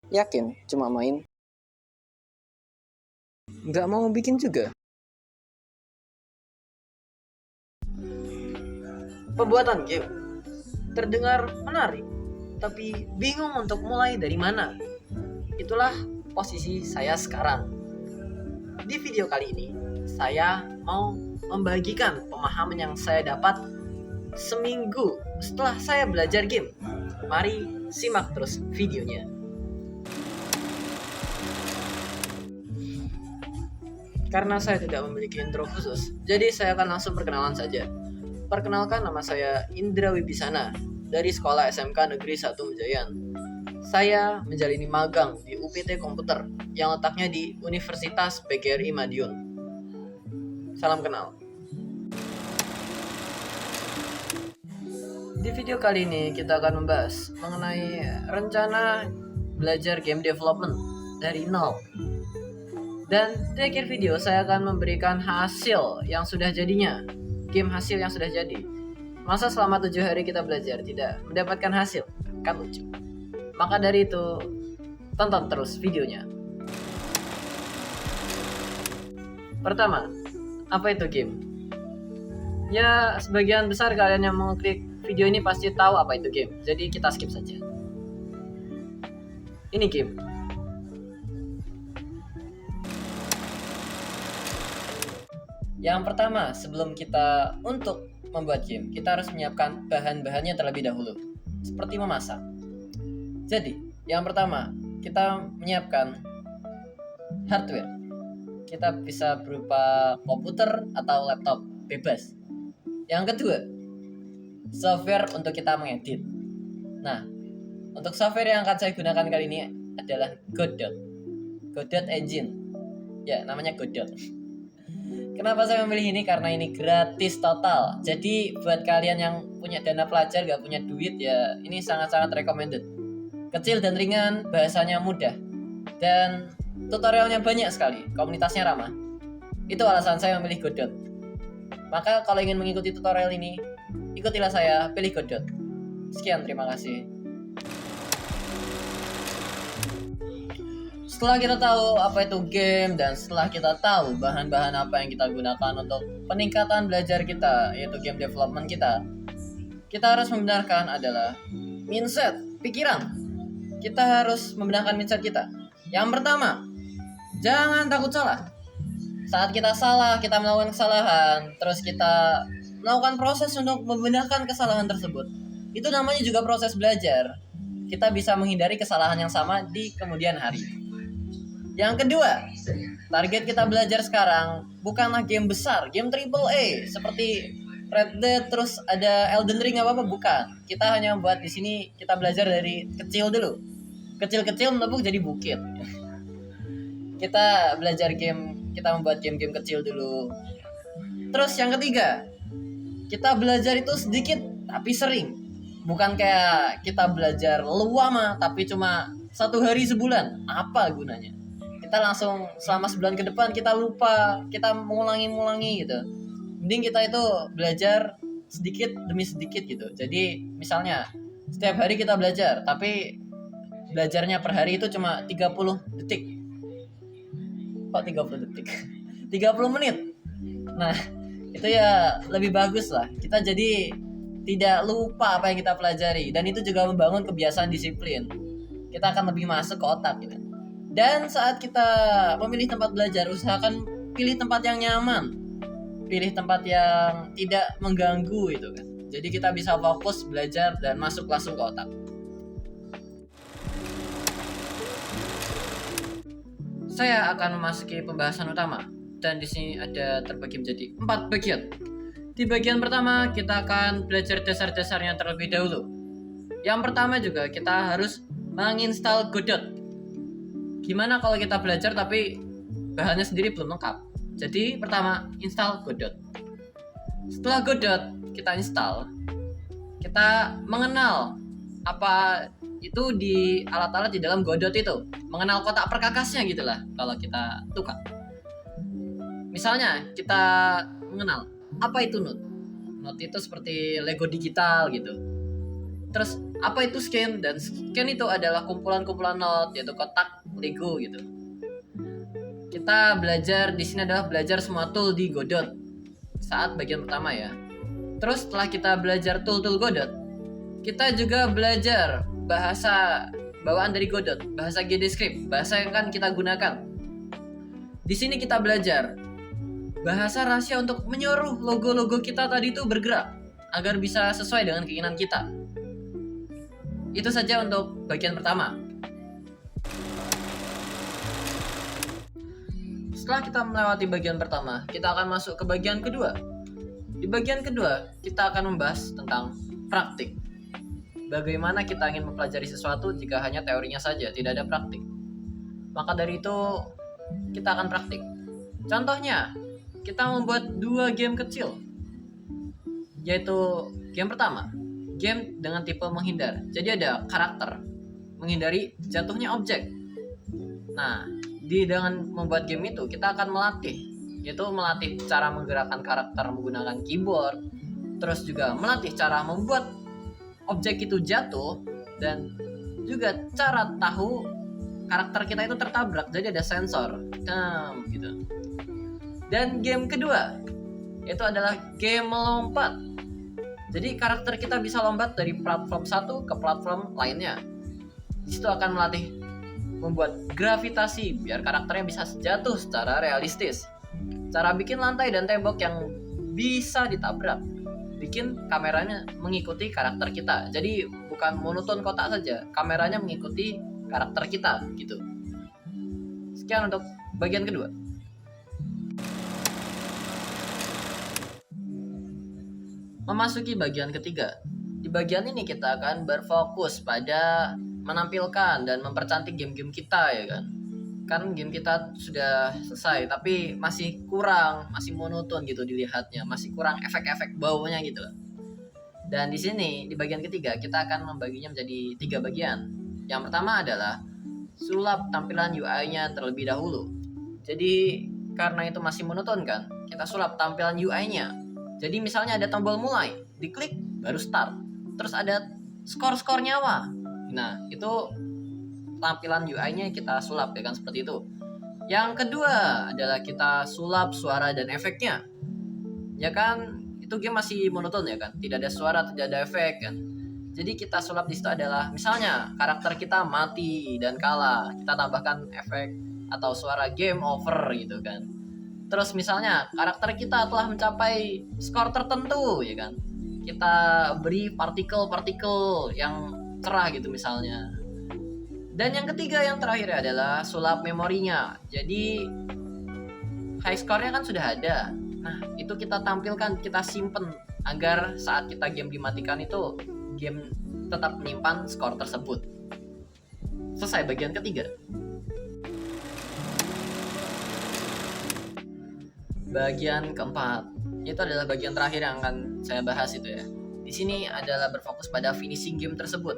Yakin cuma main? Nggak mau bikin juga? Pembuatan game terdengar menarik, tapi bingung untuk mulai dari mana. Itulah posisi saya sekarang. Di video kali ini, saya mau membagikan pemahaman yang saya dapat seminggu setelah saya belajar game. Mari simak terus videonya. Karena saya tidak memiliki intro khusus, jadi saya akan langsung perkenalan saja. Perkenalkan, nama saya Indra Wibisana dari Sekolah SMK Negeri 1 Mejayan. Saya menjalani magang di UPT Komputer yang letaknya di Universitas PGRI Madiun. Salam kenal. Di video kali ini kita akan membahas mengenai rencana belajar game development dari nol. Dan di akhir video saya akan memberikan hasil yang sudah jadinya, game hasil yang sudah jadi. Masa selama 7 hari kita belajar tidak mendapatkan hasil? Kan lucu. Maka dari itu, tonton terus videonya. Pertama, apa itu game? Ya, sebagian besar kalian yang mengklik video ini pasti tahu apa itu game. Jadi kita skip saja. Ini game. Yang pertama, sebelum kita untuk membuat game, kita harus menyiapkan bahan-bahannya terlebih dahulu, seperti memasak. Jadi, yang pertama, kita menyiapkan hardware. Kita bisa berupa komputer atau laptop, bebas. Yang kedua, software untuk kita mengedit. Nah, untuk software yang akan saya gunakan kali ini adalah Godot. Godot Engine. Ya, namanya Godot. Kenapa saya memilih ini? Karena ini gratis total. Jadi buat kalian yang punya dana pelajar, gak punya duit, ya ini sangat-sangat recommended. Kecil dan ringan, bahasanya mudah, dan tutorialnya banyak sekali. Komunitasnya ramah. Itu alasan saya memilih Godot. Maka kalau ingin mengikuti tutorial ini, ikutilah saya, pilih Godot. Sekian, terima kasih. Setelah kita tahu apa itu game dan setelah kita tahu bahan-bahan apa yang kita gunakan untuk peningkatan belajar kita, yaitu game development kita harus membenarkan adalah mindset, pikiran. Kita harus membenarkan mindset kita. Yang pertama, jangan takut salah. Saat kita salah, kita melakukan kesalahan, terus kita melakukan proses untuk membenarkan kesalahan tersebut. Itu namanya juga proses belajar. Kita bisa menghindari kesalahan yang sama di kemudian hari. Yang kedua, target kita belajar sekarang bukanlah game besar, game AAA seperti Red Dead, terus ada Elden Ring apa bukan. Kita hanya buat di sini kita belajar dari kecil dulu. Kecil-kecil menepuk jadi bukit. Kita belajar game, kita membuat game-game kecil dulu. Terus yang ketiga, kita belajar itu sedikit tapi sering. Bukan kayak kita belajar lama tapi cuma 1 hari sebulan. Apa gunanya? Kita langsung selama sebulan ke depan kita lupa, kita mengulangi gitu. Mending kita itu belajar sedikit demi sedikit gitu. Jadi misalnya setiap hari kita belajar, tapi belajarnya per hari itu cuma 30 detik. Kok 30 detik? 30 menit. Nah, itu ya lebih bagus lah. Kita jadi tidak lupa apa yang kita pelajari. Dan itu juga membangun kebiasaan disiplin. Kita akan lebih masuk ke otak gitu. Dan saat kita memilih tempat belajar, usahakan pilih tempat yang nyaman. Pilih tempat yang tidak mengganggu itu kan. Jadi kita bisa fokus belajar dan masuk langsung ke otak. Saya akan memasuki pembahasan utama. Dan di sini ada terbagi menjadi 4 bagian. Di bagian pertama kita akan belajar dasar-dasarnya terlebih dahulu. Yang pertama juga kita harus menginstal Godot. Gimana kalau kita belajar tapi bahannya sendiri belum lengkap? Jadi pertama, install Godot. Setelah Godot kita install, kita mengenal apa itu di alat-alat di dalam Godot itu. Mengenal kotak perkakasnya gitulah kalau kita tukar. Misalnya kita mengenal apa itu Note. Note itu seperti Lego digital gitu. Terus apa itu scan? Dan scan itu adalah kumpulan-kumpulan not, yaitu kotak Lego gitu. Kita belajar di sini adalah belajar semua tool di Godot saat bagian pertama ya. Terus setelah kita belajar tool-tool Godot, kita juga belajar bahasa bawaan dari Godot, bahasa GDScript, bahasa yang kan kita gunakan. Di sini kita belajar bahasa rahasia untuk menyuruh logo-logo kita tadi itu bergerak agar bisa sesuai dengan keinginan kita. Itu saja untuk bagian pertama. Setelah kita melewati bagian pertama, kita akan masuk ke bagian kedua. Di bagian kedua, kita akan membahas tentang praktik. Bagaimana kita ingin mempelajari sesuatu jika hanya teorinya saja, tidak ada praktik. Maka dari itu, kita akan praktik. Contohnya, kita membuat 2 game kecil. Yaitu game pertama, game dengan tipe menghindar. Jadi ada karakter, menghindari jatuhnya objek. Nah, dengan membuat game itu, kita akan melatih. Yaitu melatih cara menggerakkan karakter menggunakan keyboard. Terus juga melatih cara membuat objek itu jatuh. Dan juga cara tahu karakter kita itu tertabrak, jadi ada sensor gitu. Dan game kedua itu adalah game melompat. Jadi karakter kita bisa lompat dari platform satu ke platform lainnya. Di situ akan melatih membuat gravitasi biar karakternya bisa jatuh secara realistis. Cara bikin lantai dan tembok yang bisa ditabrak. Bikin kameranya mengikuti karakter kita. Jadi bukan monoton kotak saja, kameranya mengikuti karakter kita gitu. Sekian untuk bagian kedua. Memasuki bagian ketiga. Di bagian ini kita akan berfokus pada menampilkan dan mempercantik game-game kita ya kan. Kan game kita sudah selesai tapi masih kurang, masih monoton gitu dilihatnya, masih kurang efek-efek baunya gitu. Dan di sini di bagian ketiga kita akan membaginya menjadi 3 bagian. Yang pertama adalah sulap tampilan UI-nya terlebih dahulu. Jadi karena itu masih monoton kan, kita sulap tampilan UI-nya. Jadi misalnya ada tombol mulai, diklik baru start. Terus ada skor-skor nyawa. Nah, itu tampilan UI-nya kita sulap ya kan, seperti itu. Yang kedua adalah kita sulap suara dan efeknya. Ya kan, itu game masih monoton ya kan, tidak ada suara, tidak ada efek kan. Jadi kita sulap di situ adalah misalnya karakter kita mati dan kalah, kita tambahkan efek atau suara game over gitu kan. Terus misalnya karakter kita telah mencapai skor tertentu ya kan, kita beri partikel-partikel yang cerah gitu misalnya. Dan yang ketiga yang terakhir adalah sulap memorinya. Jadi high score-nya kan sudah ada. Nah itu kita tampilkan, kita simpen agar saat kita game dimatikan itu game tetap menyimpan skor tersebut. Selesai bagian ketiga. Bagian keempat, itu adalah bagian terakhir yang akan saya bahas itu ya. Di sini adalah berfokus pada finishing game tersebut.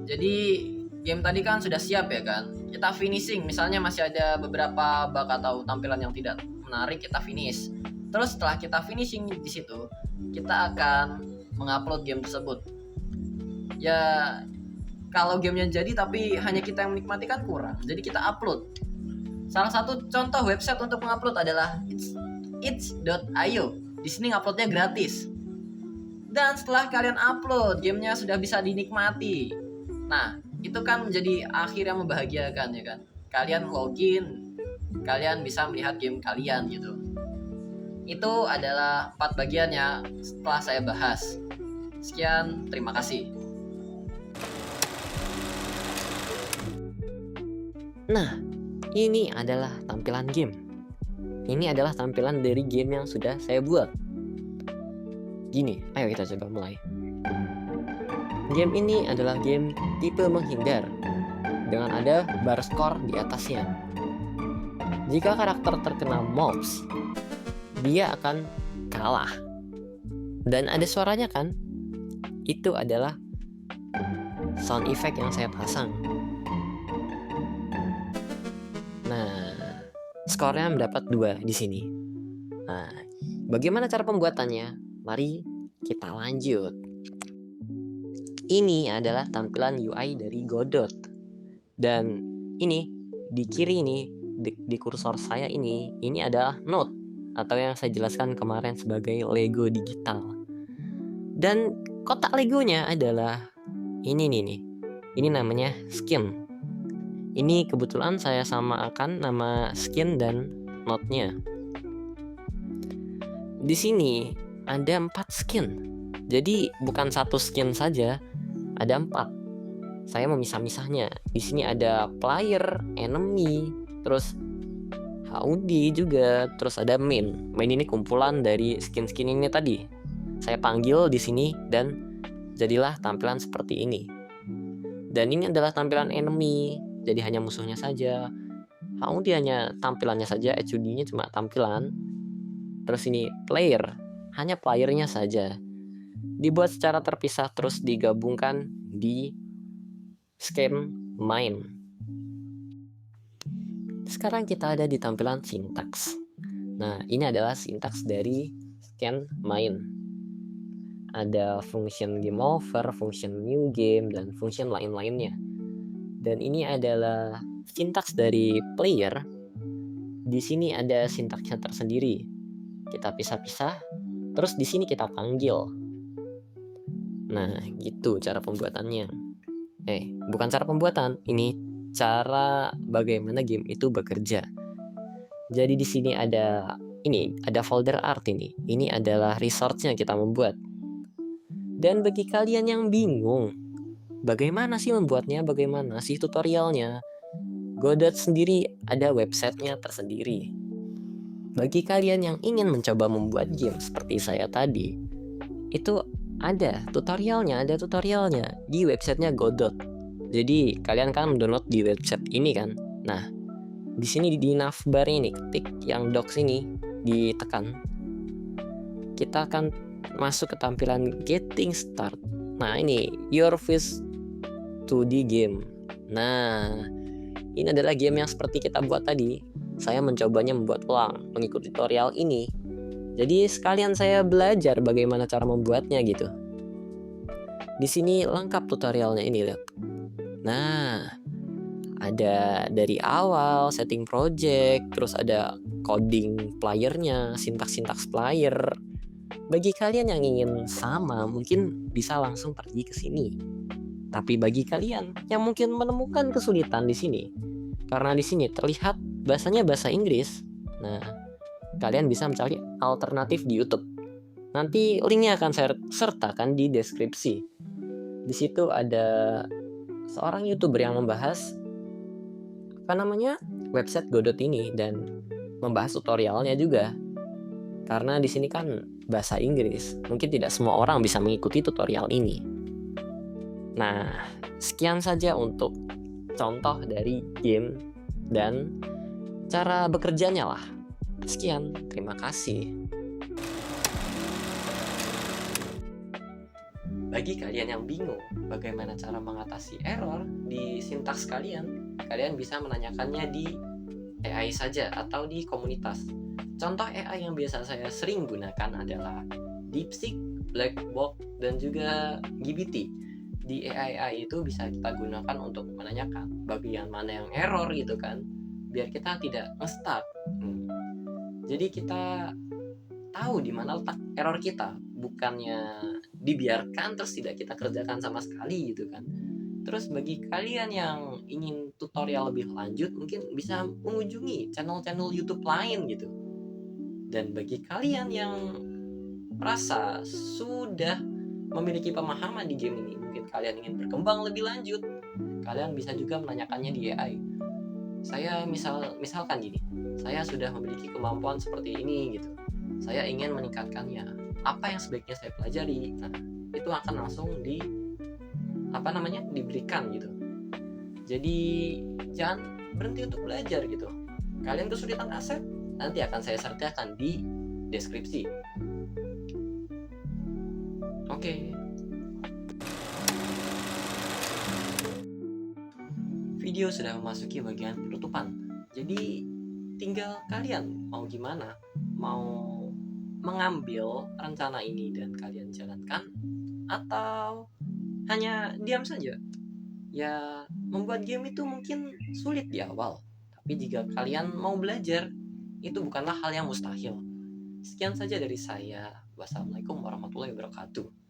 Jadi game tadi kan sudah siap ya kan. Kita finishing, misalnya masih ada beberapa bug atau tampilan yang tidak menarik, kita finish. Terus setelah kita finishing di situ, kita akan mengupload game tersebut. Ya kalau gamenya jadi tapi hanya kita yang menikmati kan kurang. Jadi kita upload. Salah satu contoh website untuk mengupload adalah itch.io. Di sini uploadnya gratis. Dan setelah kalian upload, gamenya sudah bisa dinikmati. Nah, itu kan menjadi akhir yang membahagiakan ya kan. Kalian login, kalian bisa melihat game kalian gitu. Itu adalah 4 bagian yang setelah saya bahas. Sekian, terima kasih. Nah, ini adalah tampilan game. Ini adalah tampilan dari game yang sudah saya buat. Gini, ayo kita coba mulai. Game ini adalah game tipe menghindar dengan ada bar skor di atasnya. Jika karakter terkena mobs, dia akan kalah. Dan ada suaranya kan? Itu adalah sound effect yang saya pasang. Nah, skornya mendapat 2 di sini. Nah, bagaimana cara pembuatannya? Mari kita lanjut. Ini adalah tampilan UI dari Godot. Dan ini di kiri ini di kursor saya ini adalah Node atau yang saya jelaskan kemarin sebagai Lego digital. Dan kotak Legonya adalah ini nih. Ini namanya skin. Ini kebetulan saya samakan nama skin dan node-nya. Di sini ada 4 skin. Jadi bukan satu skin saja, ada 4. Saya memisah-misahnya. Di sini ada player, enemy, terus HUD juga, terus ada main. Main ini kumpulan dari skin-skin ini tadi. Saya panggil di sini dan jadilah tampilan seperti ini. Dan ini adalah tampilan enemy, jadi hanya musuhnya saja. HUD hanya tampilannya saja, HUD-nya cuma tampilan. Terus ini player, hanya playernya saja. Dibuat secara terpisah terus digabungkan di scan main. Sekarang kita ada di tampilan sintaks. Nah, ini adalah sintaks dari scan main. Ada function game over, function new game, dan function lain-lainnya. Dan ini adalah sintaks dari player. Di sini ada sintaksnya tersendiri. Kita pisah-pisah, terus di sini kita panggil. Nah, gitu cara pembuatannya. Bukan cara pembuatan, ini cara bagaimana game itu bekerja. Jadi di sini ada folder art ini. Ini adalah resource-nya kita membuat. Dan bagi kalian yang bingung, bagaimana sih membuatnya, bagaimana sih tutorialnya, Godot sendiri ada websitenya tersendiri. Bagi kalian yang ingin mencoba membuat game seperti saya tadi, itu ada tutorialnya di websitenya Godot. Jadi kalian kan download di website ini kan. Nah, di sini di navbar ini ketik yang docs ini, ditekan. Kita akan masuk ke tampilan getting start. Nah, ini your first 2D game. Nah, ini adalah game yang seperti kita buat tadi. Saya mencobanya membuat ulang mengikuti tutorial ini. Jadi sekalian saya belajar bagaimana cara membuatnya gitu. Di sini lengkap tutorialnya ini, lihat. Nah, ada dari awal setting project, terus ada coding playernya, sintaks player. Bagi kalian yang ingin sama, mungkin bisa langsung pergi ke sini. Tapi bagi kalian yang mungkin menemukan kesulitan di sini, karena di sini terlihat bahasanya bahasa Inggris, nah kalian bisa mencari alternatif di YouTube. Nanti linknya akan saya sertakan di deskripsi. Di situ ada seorang YouTuber yang membahas website Godot ini dan membahas tutorialnya juga. Karena di sini kan bahasa Inggris, mungkin tidak semua orang bisa mengikuti tutorial ini. Nah, sekian saja untuk contoh dari game dan cara bekerjanya lah. Sekian, terima kasih. Bagi kalian yang bingung bagaimana cara mengatasi error di sintaks kalian bisa menanyakannya di AI saja atau di komunitas. Contoh AI yang biasa saya sering gunakan adalah DeepSeek, Blackbox, dan juga GPT. Di AI itu bisa kita gunakan untuk menanyakan bagian mana yang error gitu kan, biar kita tidak nge-stuck. Jadi kita tahu di mana letak error kita, bukannya dibiarkan terus tidak kita kerjakan sama sekali gitu kan. Terus bagi kalian yang ingin tutorial lebih lanjut, mungkin bisa mengunjungi channel-channel YouTube lain gitu. Dan bagi kalian yang merasa sudah memiliki pemahaman di game ini, mungkin kalian ingin berkembang lebih lanjut, kalian bisa juga menanyakannya di AI. Saya misalkan gini, saya sudah memiliki kemampuan seperti ini gitu, saya ingin meningkatkannya, apa yang sebaiknya saya pelajari. Nah, itu akan langsung diberikan gitu. Jadi jangan berhenti untuk belajar gitu. Kalian kesulitan aset, nanti akan saya sertakan di deskripsi. Oke. Video sudah memasuki bagian penutupan. Jadi tinggal kalian mau gimana? Mau mengambil rencana ini dan kalian jalankan, atau hanya diam saja. Ya, membuat game itu mungkin sulit di awal, tapi jika kalian mau belajar, itu bukanlah hal yang mustahil. Sekian saja dari saya. Wassalamualaikum warahmatullahi wabarakatuh.